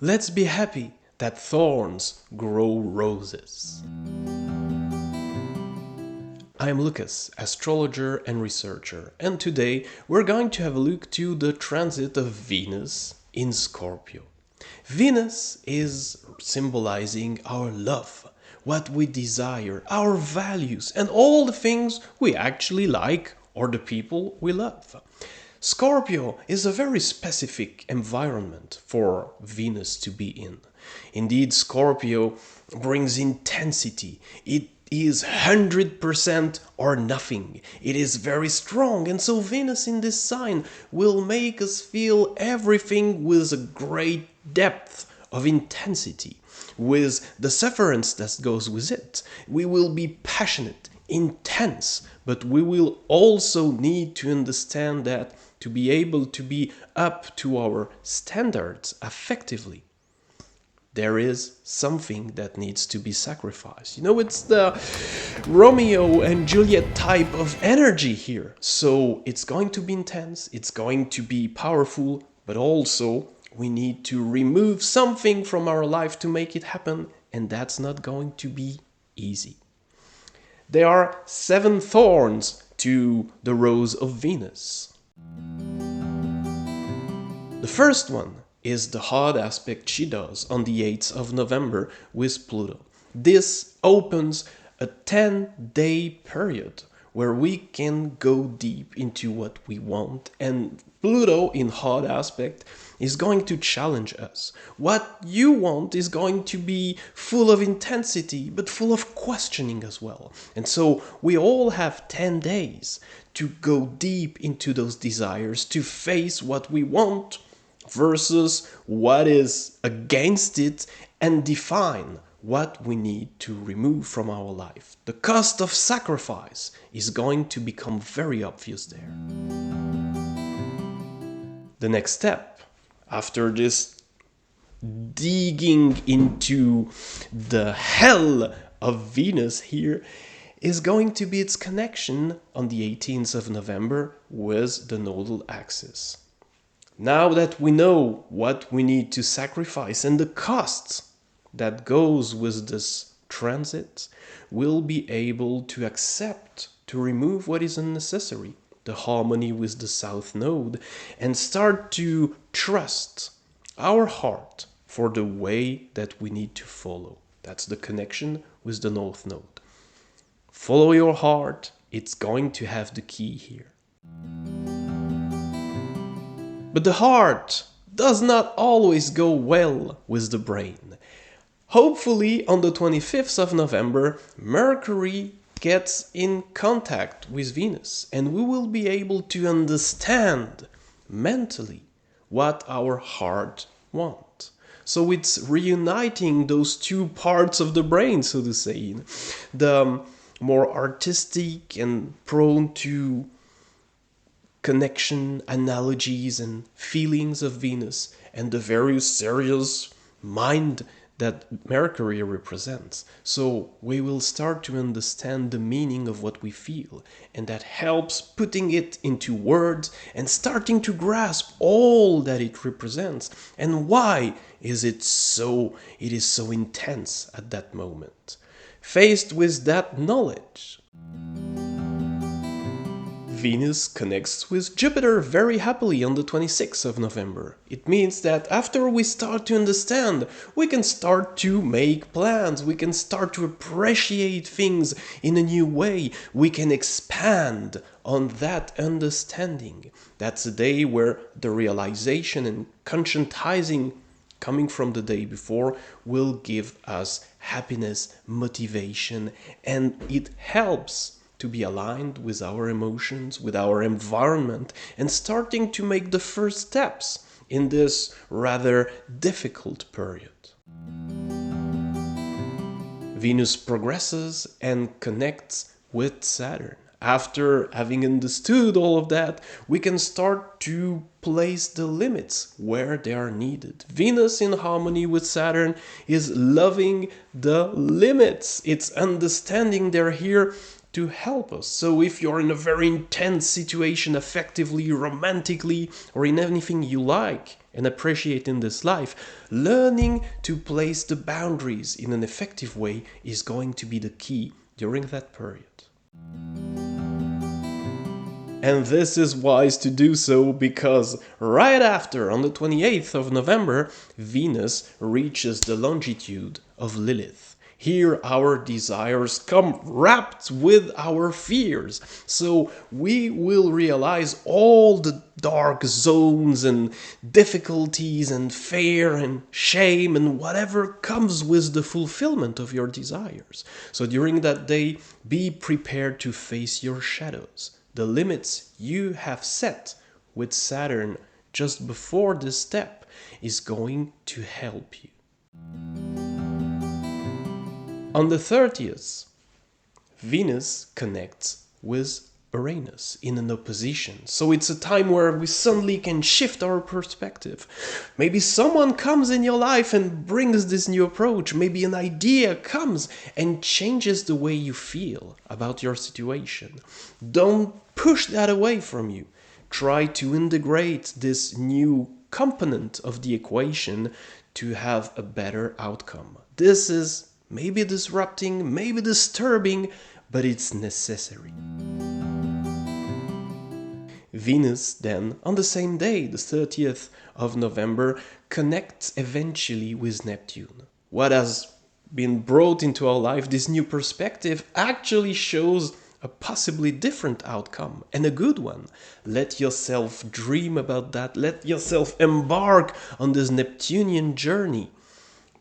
Let's be happy that thorns grow roses. I'm Lucas, astrologer and researcher, and today we're going to have a look to the transit of Venus in Scorpio. Venus is symbolizing our love, what we desire, our values, and all the things we actually like or the people we love. Scorpio is a very specific environment for Venus to be in. Indeed, Scorpio brings intensity. It is 100% or nothing. It is very strong, and so Venus in this sign will make us feel everything with a great depth of intensity, with the sufferance that goes with it. We will be passionate, intense, but we will also need to understand that to be able to be up to our standards effectively, there is something that needs to be sacrificed. It's the Romeo and Juliet type of energy here. So it's going to be intense, it's going to be powerful, but also we need to remove something from our life to make it happen, and that's not going to be easy. There are 7 thorns to the rose of Venus. The first one is the hard aspect she does on the 8th of November with Pluto. This opens a 10-day period where we can go deep into what we want, and Pluto in hard aspect is going to challenge us. What you want is going to be full of intensity, but full of questioning as well. And so we all have 10 days to go deep into those desires, to face what we want versus what is against it, and define what we need to remove from our life. The cost of sacrifice is going to become very obvious there. The next step, after this digging into the hell of Venus here, is going to be its connection on the 18th of November with the Nodal Axis. Now that we know what we need to sacrifice and the costs that goes with this transit, we'll be able to accept, to remove what is unnecessary, the harmony with the South Node, and start to trust our heart for the way that we need to follow. That's the connection with the North Node. Follow your heart, it's going to have the key here. But the heart does not always go well with the brain. Hopefully on the 25th of November, Mercury gets in contact with Venus, and we will be able to understand mentally what our heart wants. So it's reuniting those two parts of the brain, so to say. The more artistic and prone to connection, analogies, and feelings of Venus, and the very serious mind that Mercury represents. So we will start to understand the meaning of what we feel, and that helps putting it into words and starting to grasp all that it represents and why it is so intense at that moment. Faced with that knowledge, Venus connects with Jupiter very happily on the 26th of November. It means that after we start to understand, we can start to make plans, we can start to appreciate things in a new way, we can expand on that understanding. That's a day where the realization and conscientizing coming from the day before will give us happiness, motivation, and it helps to be aligned with our emotions, with our environment, and starting to make the first steps in this rather difficult period. Venus progresses and connects with Saturn. After having understood all of that, we can start to place the limits where they are needed. Venus in harmony with Saturn is loving the limits. It's understanding they're here to help us. So if you're in a very intense situation, effectively, romantically, or in anything you like, and appreciating this life, learning to place the boundaries in an effective way is going to be the key during that period. And this is wise to do so because right after, on the 28th of November, Venus reaches the longitude of Lilith. Here our desires come wrapped with our fears. So we will realize all the dark zones and difficulties and fear and shame and whatever comes with the fulfillment of your desires. So during that day, be prepared to face your shadows. The limits you have set with Saturn just before this step is going to help you. On the 30th, Venus connects with Uranus in an opposition. So it's a time where we suddenly can shift our perspective. Maybe someone comes in your life and brings this new approach. Maybe an idea comes and changes the way you feel about your situation. Don't push that away from you. Try to integrate this new component of the equation to have a better outcome. This is maybe disrupting, maybe disturbing, but it's necessary. Venus then, on the same day, the 30th of November, connects eventually with Neptune. What has been brought into our life, this new perspective, actually shows a possibly different outcome, and a good one. Let yourself dream about that. Let yourself embark on this Neptunian journey,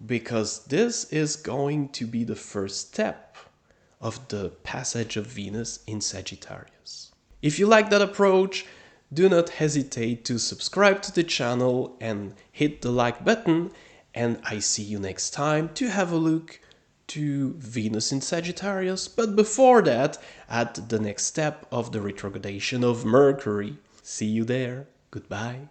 because this is going to be the first step of the passage of Venus in Sagittarius. If you like that approach, do not hesitate to subscribe to the channel and hit the like button, and I see you next time to have a look to Venus in Sagittarius, but before that, at the next step of the retrogradation of Mercury. See you there. Goodbye.